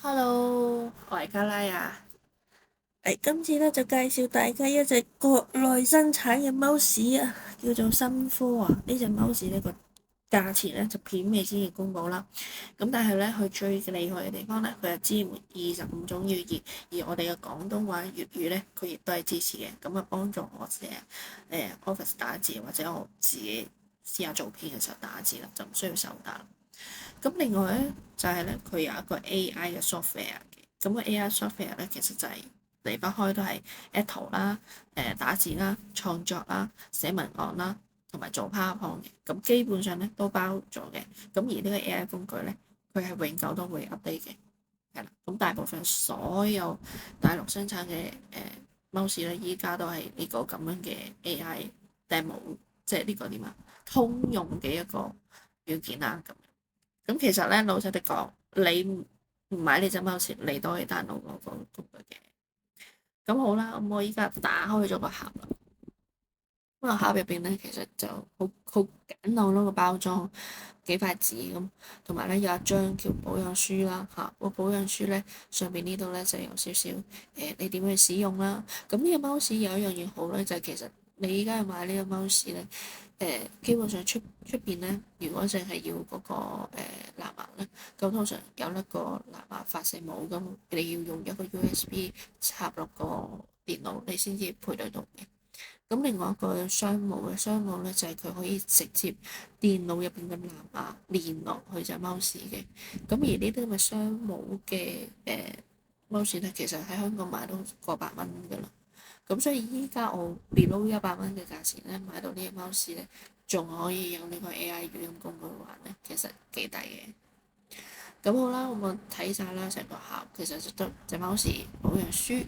Hello，我係卡拉啊。今次咧就介紹大家一隻國內生產嘅 mouse 啊，叫做新科啊。呢隻 mouse 呢個價錢咧就片尾先至公佈啦。咁但係咧，佢最厲害嘅地方咧，佢係支援25種語言，而我哋嘅廣東話、粵語咧，佢亦都係支持嘅。咁啊，幫助我寫Office 打字或者我自己試下做片嘅時候打字啦，就唔需要手打。咁另外咧就係咧，佢有一個 AI 嘅 software 嘅，咁個 AI software 咧其實就係離不開都係 at 圖啦、打字啦、創作啦、寫文案啦，同埋做 PowerPoint 嘅，咁基本上咧都包咗嘅。咁而呢個 AI 工具咧，佢係永久都會 update 嘅，係啦。咁大部分所有大陸生產嘅mouse 咧，依家都係呢個咁樣嘅 AI demo，即係呢個點啊通用嘅一個軟件啦咁。咁其實咧，老實的講，你唔買呢隻 mouse，你都可以 download 嗰個工具嘅。咁好啦，咁我依家打開咗個盒啦。咁個盒入邊咧，其實就好簡陋咯，個包裝幾塊紙咁，同埋咧有一張叫保養書啦嚇。個保養書咧上邊呢度咧就有少少你點去使用啦。咁呢個 mouse 有一樣嘢好咧，就係其實你依家去買呢個 mouse 咧。基本上出邊咧，如果淨係要嗰、個藍牙咧，咁通常有一個藍牙發射模咁，你要用一個 USB 插落個電腦，你先至配對到嘅。咁另外一個商務咧，就係佢可以直接電腦入邊嘅藍牙連落去隻 mouse 嘅。咁而呢啲咁嘅商務嘅mouse 咧，其實喺香港買都過百蚊噶啦。咁所以依家我 below 100蚊嘅價錢咧，買到呢個 mouse 咧，仲可以有呢個 AI 語音工具玩咧，其實幾抵嘅。咁好啦，我睇晒啦，成個盒其實就得隻 mouse、保養書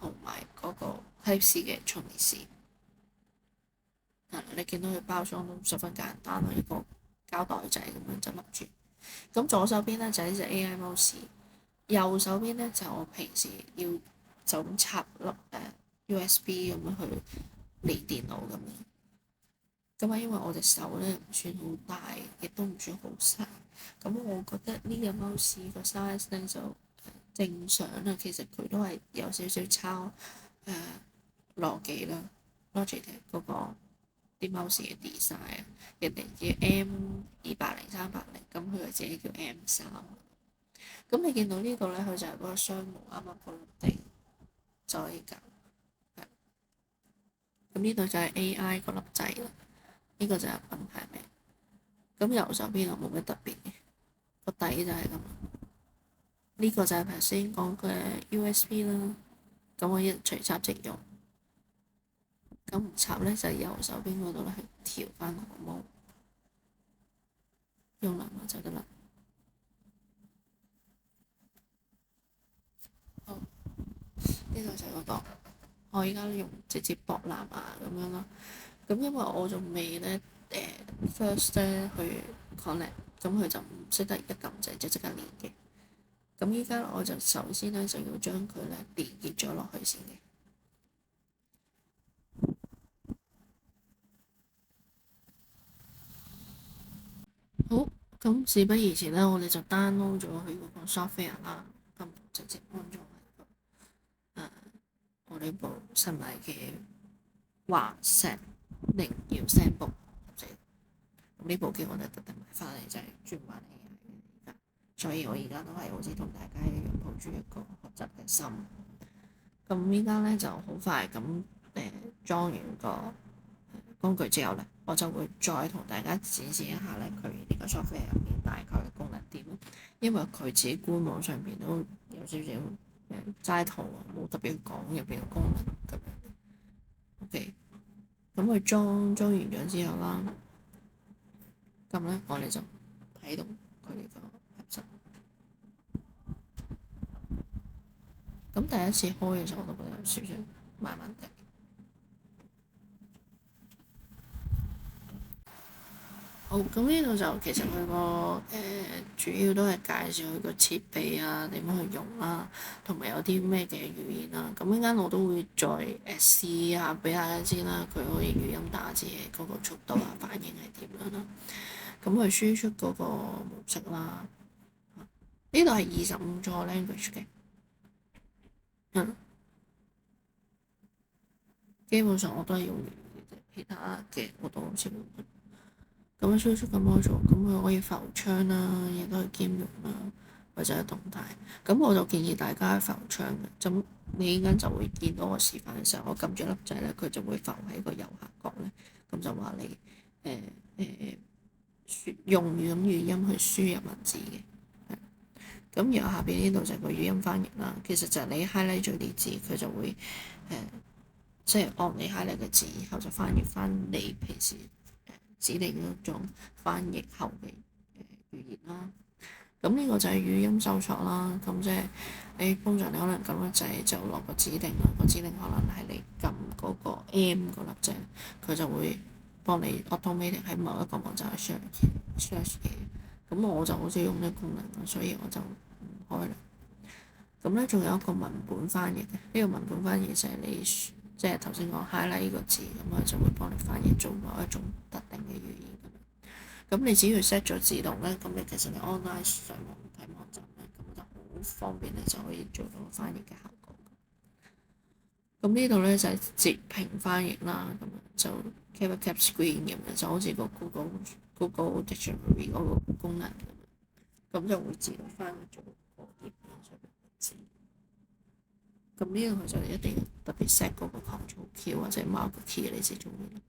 同埋嗰個 Type-C 嘅充電線。你見到佢包裝都十分簡單啦，一個膠袋仔咁樣就笠住。咁左手邊咧就係呢隻 AI mouse，右手邊咧就我平時要就咁插粒USB 咁樣去連電腦咁樣。咁啊，因為我隻手咧唔算好大，亦都唔算好細，咁我覺得呢個 mouse 個 size 咧就正常啦。其實佢都係有少少抄羅技啦，Logitech 嗰個啲 mouse 嘅 design 啊，人哋叫 M280、380，咁佢自己叫 M3。咁你見到呢度咧，佢就係嗰個雙模啱啱嗰粒地就可以搞。咁呢度就係 AI 嗰粒掣啦，呢個就係品牌名。咁右手邊就冇乜特別嘅，個底就係咁。呢個就係頭先講嘅 USB 啦，咁我一隨插即用。咁唔插咧就係右手邊嗰度咧去調翻個模，用藍牙就得啦。好，呢度就係嗰個，我而家用直接駁藍牙咁樣咯。咁因為我仲未咧first 咧去 connect，咁佢就唔識得一撳掣就即刻連嘅。咁依家我就首先咧就要將佢咧連結咗落去先嘅。好，咁事不宜遲咧，我哋就 download 咗佢嗰個 software 啦，咁直接安裝喺我呢部新買嘅華碩靈耀 ZenBook。咁呢部機我就特登買翻嚟，就係專玩 AI 嘅。所以我而家都係好似同大家一樣抱住一個學習嘅心。咁依家咧就好快咁裝完個工具之後咧，我就會再同大家展示一下咧佢呢個 software 入邊大概嘅功能點。因為佢自己官網上邊都有少少齋圖啊，冇特別講入邊嘅功能咁樣。OK，咁佢裝完咗之後啦，咁咧我哋就睇到佢呢個合質。咁第一次開嘅時候，我都覺得有少少慢慢地。好，咁呢度就其實佢個主要都係介紹佢個設備啊，點樣去用啦，同埋有啲咩嘅語言啦。咁一陣間我都會再試下俾大家知啦，佢可以語音打字嘅嗰個速度啊、反應係點樣啦。咁佢輸出嗰個模式啦，呢度係25座 language 嘅，基本上我都係用粵語嘅啫，其他嘅我都好少用。咁樣輸出嘅 module，咁佢可以浮窗啦，亦都可以兼容啦，或者係動態。咁我就建議大家浮窗嘅，咁你依家就會見到我示範嘅時候，我撳住粒掣咧，佢就會浮喺個右下角咧，咁就話你用咁語音去輸入文字嘅。咁然後下邊呢度就係個語音翻譯啦，其實就係你 highlight 咗啲字，佢就會即係按你 highlight 嘅字，然後就翻譯翻你平時指定嗰種翻譯後嘅語言啦。咁呢個就係語音搜索啦。咁即係你通常你可能撳個掣就落個指令啦，個指令可能係你撳嗰個 M 嗰粒掣，佢就會幫你 automatic 喺某一個網站 search 嘢。咁我就好少用呢個功能，所以我就唔開啦。咁咧仲有一個文本翻譯嘅，呢個文本翻譯就係你即係頭先講 highlight 呢個字，咁佢就會幫你翻譯做某一種特定嘅語言咁。咁你只要 set 咗自動咧，咁你其實你 online 上網睇網站咧，咁就好方便，你就可以做到翻譯嘅效果。咁呢度咧就係截屏翻譯啦，咁就 cap screen 咁樣，就好似個 Google Dictionary 嗰個功能咁，咁就會自動翻譯做個頁面上面嘅字。咁呢個佢就一定要特別 set 嗰個 Control key 或者 Mark key 你先中意啦。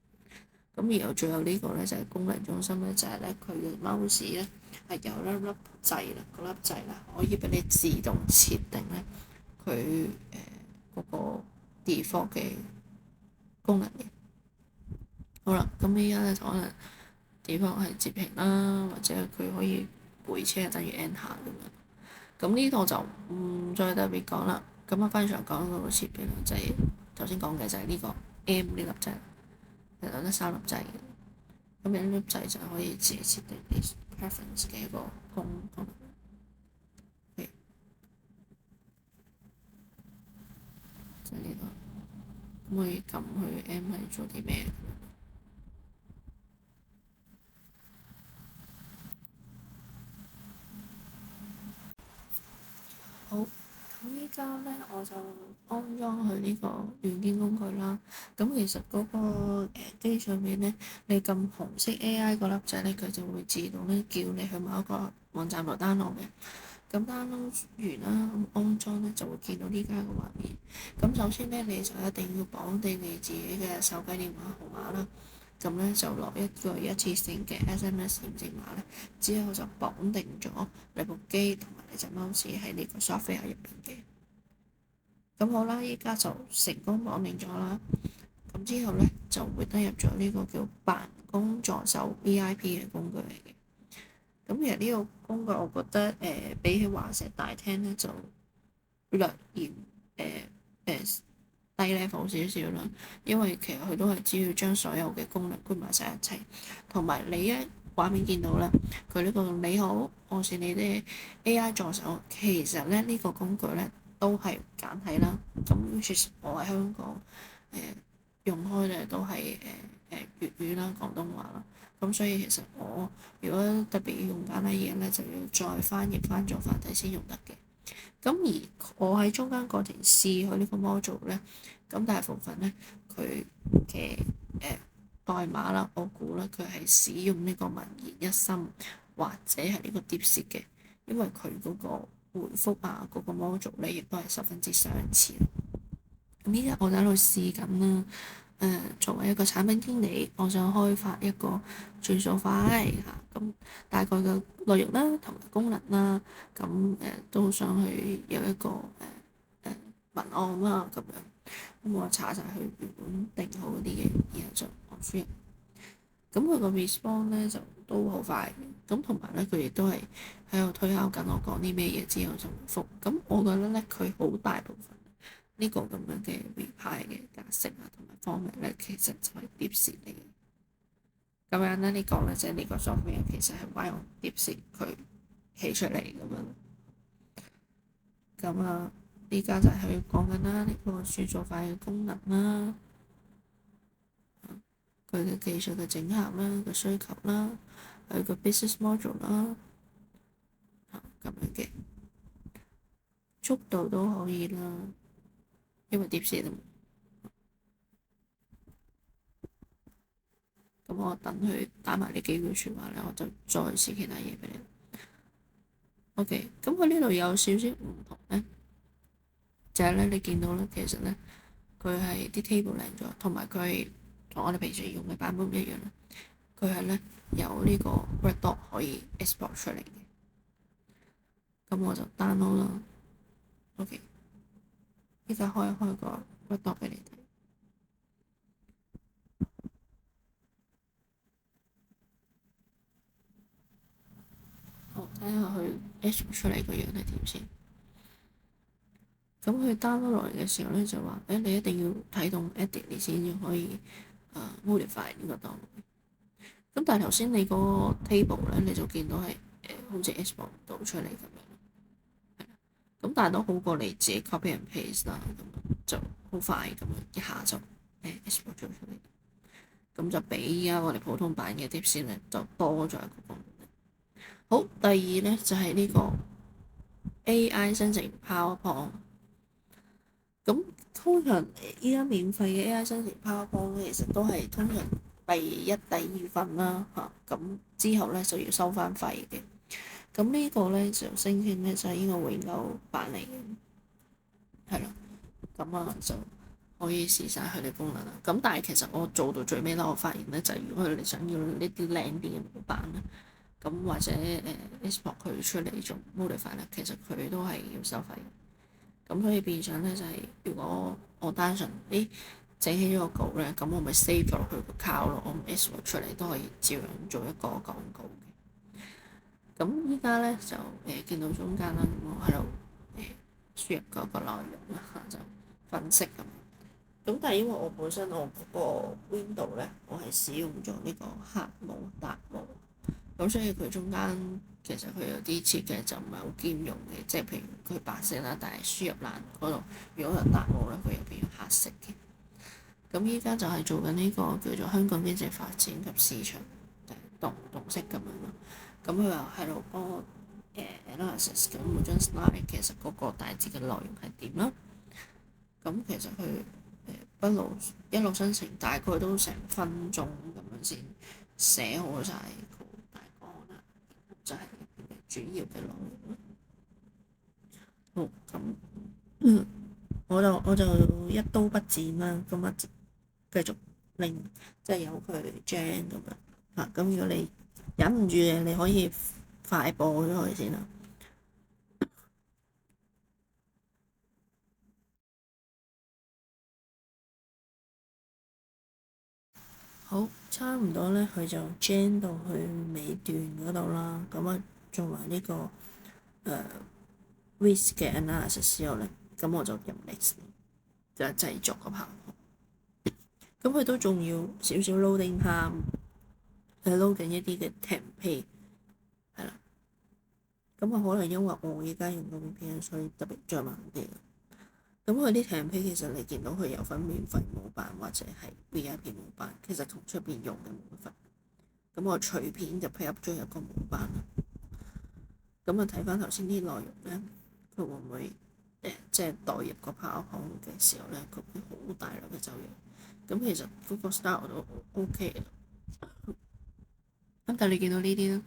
咁然後最後呢個咧就係功能中心咧，就係咧佢嘅 mouse 咧係有粒粒掣啦，嗰粒掣啦可以俾你自動設定咧佢嗰個 default 嘅功能嘅。好啦，咁依家咧就可能 default 係截屏啦，或者佢可以回車等於 enter 咁樣。咁呢度就唔再特別講啦。咁我翻上講嗰個設備啦，就係頭先講嘅就係呢個 M 呢粒掣，其實得3粒掣嘅。咁有呢粒掣就可以自己設定你 preference 嘅一個功能。就係呢個，咁可以撳去 M 係做啲咩？好，咁依家咧我就安裝佢呢個軟件工具啦。咁其實嗰個機上面咧，你撳紅色 AI 嗰粒掣咧，佢就會自動咧叫你去某一個網站度 download 嘅。咁 download 完啦，安裝咧就會見到呢家嘅畫面。咁首先咧，你就一定要綁定你自己嘅手機電話號碼啦。咁咧就落一個一次性嘅 SMS 驗證碼咧，之後就綁定咗你部機同埋你隻 mouse 喺呢個 software 入邊嘅。咁好啦，依家就成功綁定咗啦。咁之後咧就會登入咗呢個叫辦公助手 VIP 嘅工具嚟嘅。咁其實呢個工具我覺得比起華碩大廳咧就略嫌低 level 少少啦，因為其實佢都係只要將所有嘅功能搬埋晒一齊，同埋你一畫面見到啦，佢呢個你好，我是你的 AI 助手，其實咧呢個工具咧都係簡體啦。咁其實我喺香港用開嘅都係粵語啦、廣東話啦。咁所以其實我如果特別要用簡體嘢咧，就要再翻譯翻做繁體先用得嘅。咁而我喺中間過程試佢呢個 module 咧，咁大部分咧佢嘅代碼啦，我估咧佢係使用呢個文言一心或者係呢個 DeepSeek 嘅，因為佢嗰個回覆啊嗰個 module 咧亦都係十分之相似。咁依家我就喺度試緊啦。作為一個產品經理，我想開發一個轉數快嚇，咁大概嘅內容啦同埋功能啦，咁都想去有一個文案啦咁樣，咁我查晒佢原本定好嗰啲嘢，然後就按輸入。咁佢個 response 咧就都好快，咁同埋咧佢亦都係喺度推敲緊我講啲咩嘢之後就回覆。咁我覺得咧佢好大部分呢個咁樣嘅 reply 嘅格式啊同埋方面咧，其實就係 DeepSeek 嚟嘅。咁樣咧呢個咧即係呢個 software 其實係擺用 DeepSeek 佢起出嚟咁樣。咁啊，依家就係佢講緊啦，呢個轉數快嘅功能啦，佢嘅技術嘅整合啦，個需求啦，佢個 business module 啦，咁樣嘅。速度都可以啦，因為碟士都咁，我等佢打埋呢幾句説話咧，我就再試其他嘢俾你。OK，咁佢呢度有少少唔同咧，就係咧你見到咧，其實咧佢係啲 table 靚咗，同埋佢係同我哋平時用嘅版本唔一樣啦。佢係咧有呢個 Word Doc 可以 export 出嚟嘅，咁我就 download 啦。OK，依家開一開個 Word Doc 俾你睇。好，睇下佢 export 出嚟個樣係點先。咁佢 download 落嚟嘅時候咧就話，你一定要睇懂 edit 你先至可以modify 呢個檔案。咁但係頭先你嗰個 table 咧，你就見到係好似 export 唔到出嚟咁樣，係啦。咁但係都好過你自己 copy and paste 啦，咁就好快咁樣一下就export 咗出嚟。咁就比依家我哋普通版嘅碟仙咧就多咗一個功能。好，第二咧就係呢個 AI 生成 PowerPoint。咁通常依家免費嘅 AI 生成 PowerPoint 其實都係通常第一、第二份啦嚇，咁之後咧就要收翻費嘅。咁呢個咧就聲稱咧就係呢個永久版嚟嘅，係啦。咁就可以試晒佢哋功能啦。咁但係其實我做到最尾咧，我發現咧就係如果佢哋想要呢啲靚啲嘅模板咧，咁或者export 佢出嚟做 modify 咧，其實佢都係要收費。咁所以變相咧就係、如果我單純整起咗個稿咧，咁我咪 save 咗佢個 account 咯，我唔 export 出嚟都可以照樣做一個廣告嘅。咁依家咧就見到中間啦，咁我喺度輸入嗰個內容啦，就分析咁。咁但係因為我本身我嗰個 Window 咧，我係使用咗呢個黑模達模，咁所以佢中間其實佢有啲設計就唔係好兼容嘅，即係譬如佢白色啦，但係輸入欄嗰度如果有達模咧，佢入邊有黑色嘅。咁依家就係做緊呢個叫做香港經濟發展及市場動式咁樣咯。咁佢又喺度幫我analysis 咁每張 slide 其實嗰個大致嘅內容係點啦。咁其實佢一路生成大概都成分鐘咁樣先寫好晒個大綱啦，就係主要嘅內容。好，咁我就一刀不剪啦，咁啊繼續令即係有佢 jam 咁樣嚇。咁如果你忍唔住嘅，你可以快播咗佢先啦。好，差唔多咧，佢就 jam 到去尾段嗰度啦。咁啊，做埋呢個risk 嘅 analysis 之後咧，咁我就入 next 就係製作個效果。咁佢都仲要少少 loading time，係 load 緊一啲嘅 template 係啦。咁可能因為我而家用到 VPN，所以特別再慢啲。咁佢啲 template 其實你見到佢有分免費模板或者係 VIP 模板，其實同出邊用嘅冇乜分。咁我隨便就配合咗一個模板啦。咁啊睇翻頭先啲內容咧，佢會唔會即係代入個 PowerPoint 嘅時候咧，佢會好大量嘅走樣。咁其實嗰個 style 都 OK 嘅。咁但係你見到呢啲咧，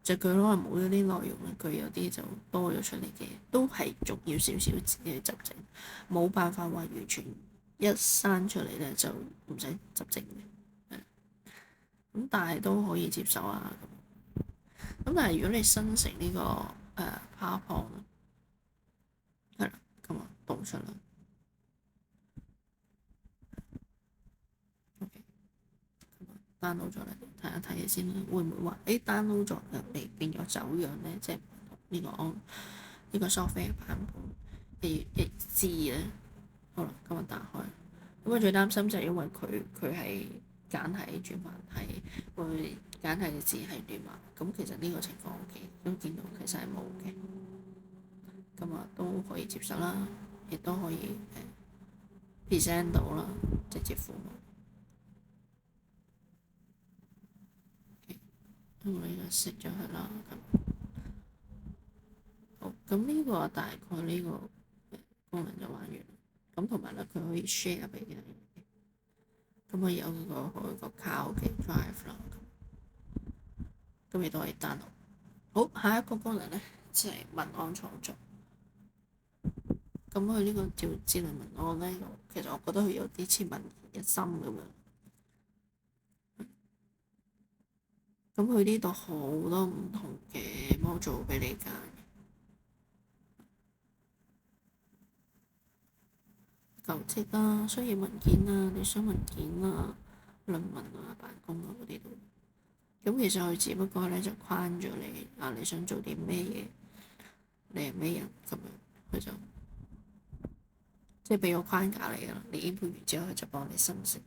就佢可能冇咗啲內容咧，佢有啲就多咗出嚟嘅，都係仲要少少自己去執整，冇辦法話完全一生出嚟咧就唔使執整嘅。咁但係都可以接受啊。咁但係如果你生成呢個PowerPoint 係啦，咁啊導出啦。OK，咁啊 download 咗嚟睇一睇先啦，會唔會話download 咗入嚟變咗走樣咧？即係呢個 software 版本一致咧。好啦，今日打開，咁我最擔心就係因為佢係簡體轉繁體，會簡體嘅字係亂碼，咁其實呢個情況 OK，都見到其實係冇嘅，咁都可以接受啦，亦都可以present 到啦，直接附錄。咁我呢個熄咗佢啦，咁好，咁呢個大概呢個功能就玩完。咁同埋咧，佢可以 share 俾人，咁啊有佢個 cloud 嘅 drive 啦，咁亦都可以 download。好，下一個功能咧就係文案創作。咁佢呢個叫智能文案咧，其實我覺得佢有啲似文言一心咁樣。咁佢呢度好多唔同嘅 module 俾你揀，求職啦、需要文件啊、理想文件啊、論文啊、辦公啊嗰啲都。咁其實佢只不過咧就框咗你啊，你想做啲咩嘢，你係咩人咁樣，佢就即係俾個框架你啦。你 input 完之後，佢就幫你生成。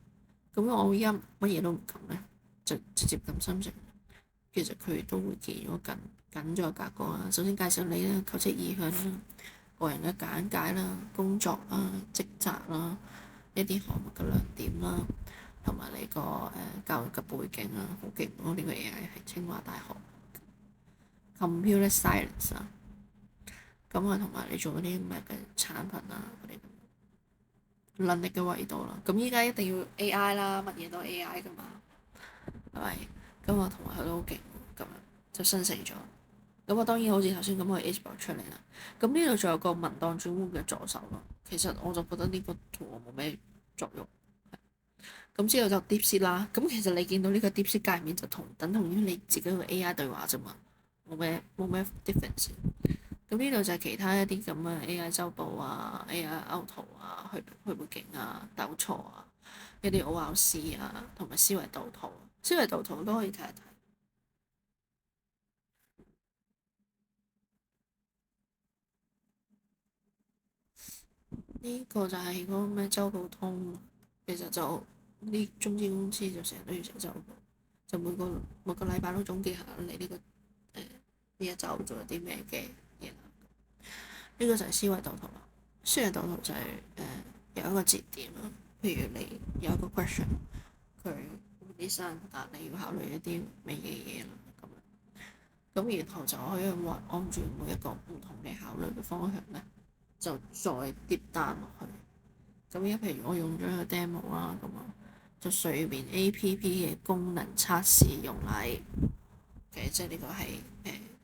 咁我依家乜嘢都唔撳咧，就直接撳生成。其實佢都會記咗緊咗格局啊。首先介紹你啦，求職意向啦，個人嘅簡介啦，工作啦、職責啦，一啲項目嘅亮點啦，同埋你個教育嘅背景啊，好勁咯！呢個 AI 係清華大學 Computer Science 啊，咁啊同埋你做嗰啲咩嘅產品啊嗰啲能力嘅維度啦。咁依家一定要 AI 啦，乜嘢都 AI 噶嘛，係咪？咁啊同埋佢都好勁，咁樣就生成咗。咁啊當然好似頭先咁，佢 export 出嚟啦。咁呢度仲有個文檔轉換嘅助手咯。其實我就覺得呢個同我冇咩作用。咁之後就 DeepSeek 啦。咁其實你見到呢個 DeepSeek 界面就等同於你自己個 AI 對話啫嘛，冇咩 difference。咁呢度就係其他一啲咁嘅 AI 周報啊、AI 凹圖啊、去背景啊、糾錯啊、一啲 ORC 啊，同埋思維導圖。思維導圖都可以睇一睇。呢個就係嗰個咩周報通，其實就啲中資公司就成日都要寫周報，就每個禮拜都總結下你呢個呢一週做咗啲咩嘅嘢啦。呢個就係思維導圖啦。思維導圖就係有一個節點啦，譬如你有一個 question，佢啲生但你要考慮一啲咩嘅嘢啦，咁然後就可以按住每一個唔同嘅考慮嘅方向咧，就再跌單落去。咁而家譬如我用咗個 demo 啦，咁啊就睡眠 APP 嘅功能測試用嚟嘅，即係呢個係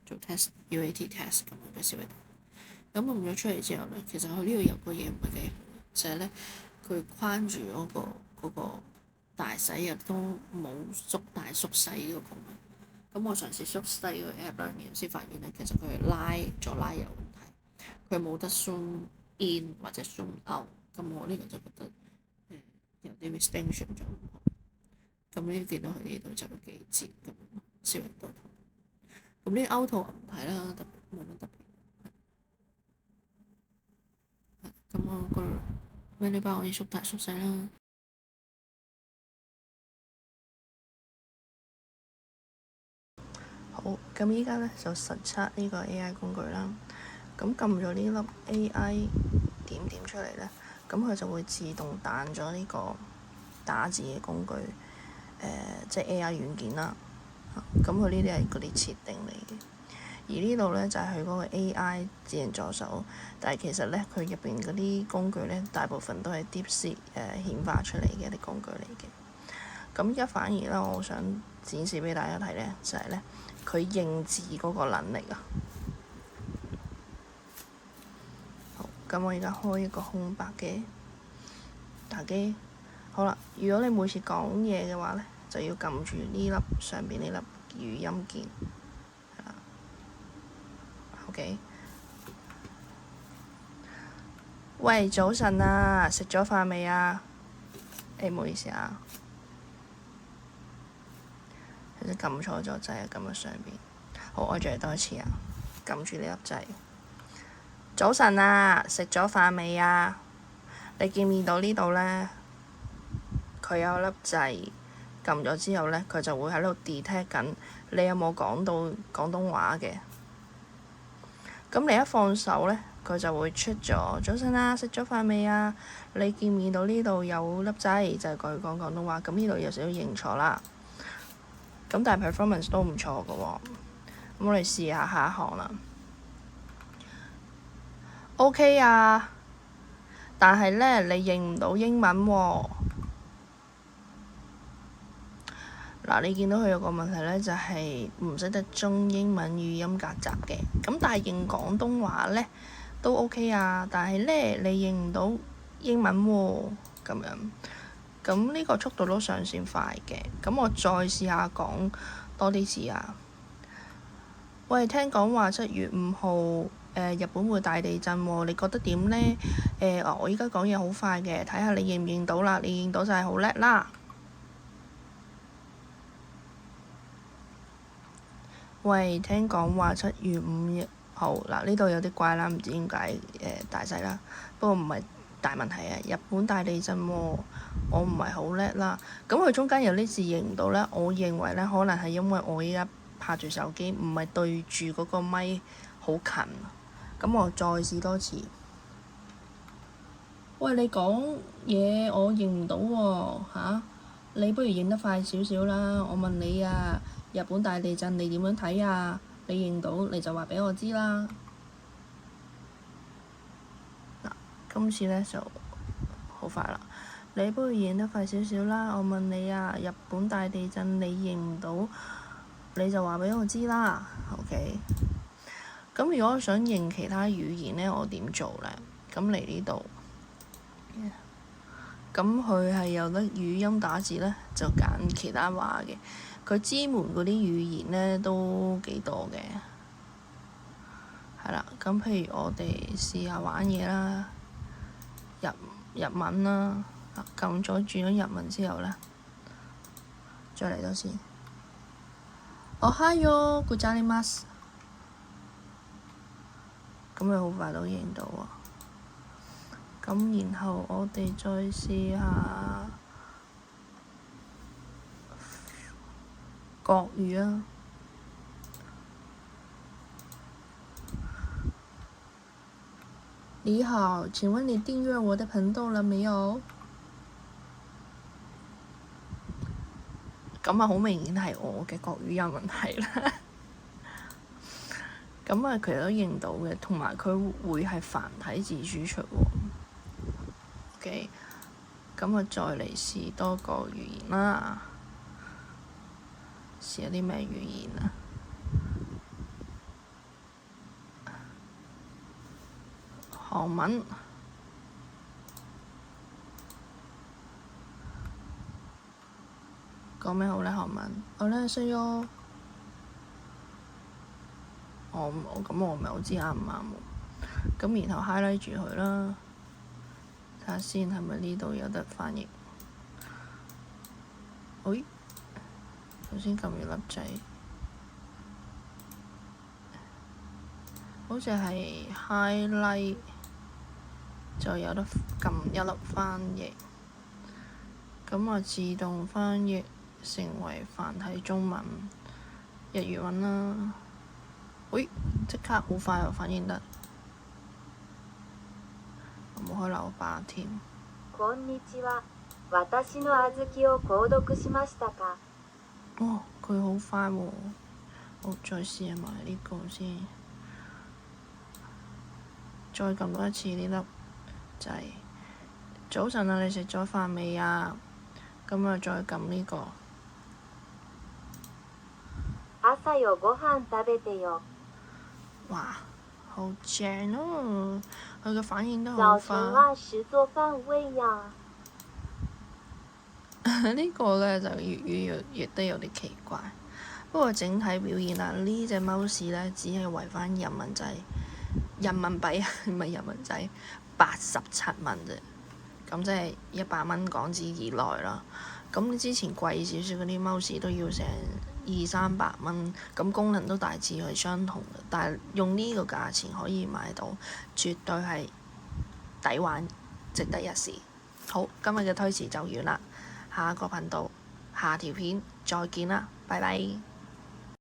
做 test UAT test 咁樣嘅思維。咁用咗出嚟之後咧，其實佢呢度有個嘢唔係幾好，就係咧佢框住嗰個大細又都冇縮大縮細呢個功能。咁我嘗試縮細個 app 啦，然後先發現咧，其實佢係左拉有問題，佢冇得 zoom in 或者 zoom out。咁我呢個就覺得有啲 distinction 咗。咁呢見到佢呢度就有幾節咁思維導圖。咁呢凹圖唔睇啦，特別冇乜特別。咁我個 menu bar 可以縮大縮細啦。好，咁依家咧就實測呢個 AI 工具啦。咁撳咗呢粒 AI 點點出嚟咧，咁佢就會自動彈咗呢個打字嘅工具，即係 AI 軟件啦。咁佢呢啲係嗰啲設定嚟嘅。而呢度咧就係佢嗰個 AI 智能助手，但係其實咧佢入邊嗰啲工具咧，大部分都係 DeepSeek 顯化出嚟嘅一啲工具嚟嘅。咁而家反而咧，我想展示俾大家睇咧，就係咧佢認字嗰個能力啊。好，咁我而家開一個空白嘅打機。好啦，如果你每次講嘢嘅話咧，就要撳住呢粒上邊呢粒語音鍵。OK。喂，早晨啊，食咗飯未啊？唔好意思啊，其實撳錯咗掣啊，撳喺上邊。好，我再嚟多一次啊，撳住呢粒掣。早晨啊，食咗飯未啊？你見唔見到呢度咧？佢有粒掣，撳咗之後咧，佢就會喺度 detect 緊你有冇講到廣東話嘅。咁你一放手咧，佢就會出咗早晨啊，食咗飯未啊？你見唔見到呢度有粒掣，就係佢講廣東話。咁呢度有少少認錯啦。咁但係 performance 都唔錯嘅喎。咁我哋試下下一行啦。OK 啊，但係呢，你認唔到英文喎。嗱，你見到佢有個問題呢，就係唔識得中英文語音夾雜嘅。咁但係認廣東話呢都 OK 啊，但係呢，你認唔到英文喎，咁樣。咁呢個速度都尚算快嘅。咁我再試下講多啲字啊。喂，聽講話7月5號日本會大地震喎，你覺得點呢？我依家講嘢好快嘅，睇下你認唔認到啦。你認到就係好叻啦。喂，聽講話7月5號嗱，呢度有啲怪啦，唔知點解大細啦，不過唔係大問題啊。日本大地震喎，我唔係好叻啦。咁佢中間有啲字認唔到呢，我認為呢可能係因為我依家拍住手機，唔係對住嗰個咪好近。咁我再試多次。喂，你講嘢我認唔到喎嚇，你不如認得快少少啦。我問你啊，日本大地震你點樣睇啊？你認到你就話俾我知啦。嗱，今次呢就好快啦。你不如認得快少少啦。我問你啊，日本大地震你認唔到，你就話俾我知啦。OK。咁如果我想認其他語言呢，我點做呢？咁嚟呢度，咁佢係有得語音打字呢，就揀其他話嘅。佢支援嗰啲語言呢都幾多嘅，係啦。咁譬如我哋試下玩嘢啦，日文啦，撳咗轉咗日文之後呢，再嚟多次。おはようございます。咁你好快都認到喎。咁然後我哋再試下國語啊。你好，請問你訂閱我的頻道了沒有？咁啊，好明顯係我嘅國語有問題啦。咁啊，其實都認到嘅，同埋佢會係繁體字輸出喎。OK，咁啊，再嚟試多個語言啦。試下啲咩語言啊？韓文。講咩好呢？韓文，我呢識咯。咁我唔係好知啱唔啱喎。咁然後 highlight 住佢啦，睇下先係咪呢度有得翻譯。喂，頭先撳完粒掣，好似係 highlight 就有得撳一粒翻譯，咁啊自動翻譯成為繁體中文、日語文啦。喂，即刻好快又反應得，我冇開喇叭添。こんにちは。私の小豆を購読しましたか？哦，佢好快喎！好，再試下埋呢個先，再撳多一次呢粒掣。早晨啊，你食咗飯未啊？咁啊，再撳呢個。朝よご飯食べてよ。哇，好正咯！佢嘅反應都好早快。晨按時做飯未呀？呢個呢，就粵語亦都有啲奇怪，不過整體表現啦，呢隻 mouse 呢，只係圍翻人民幣，人民幣唔係人民幣，87蚊啫，咁即係100蚊港紙以內啦。咁你之前貴少少嗰啲 mouse 都要成200-300蚊，咁功能都大致係相同嘅，但係用呢個價錢可以買到，絕對係抵玩，值得一試。好，今日嘅推詞就完啦。下個頻道，下條片再見啦，拜拜。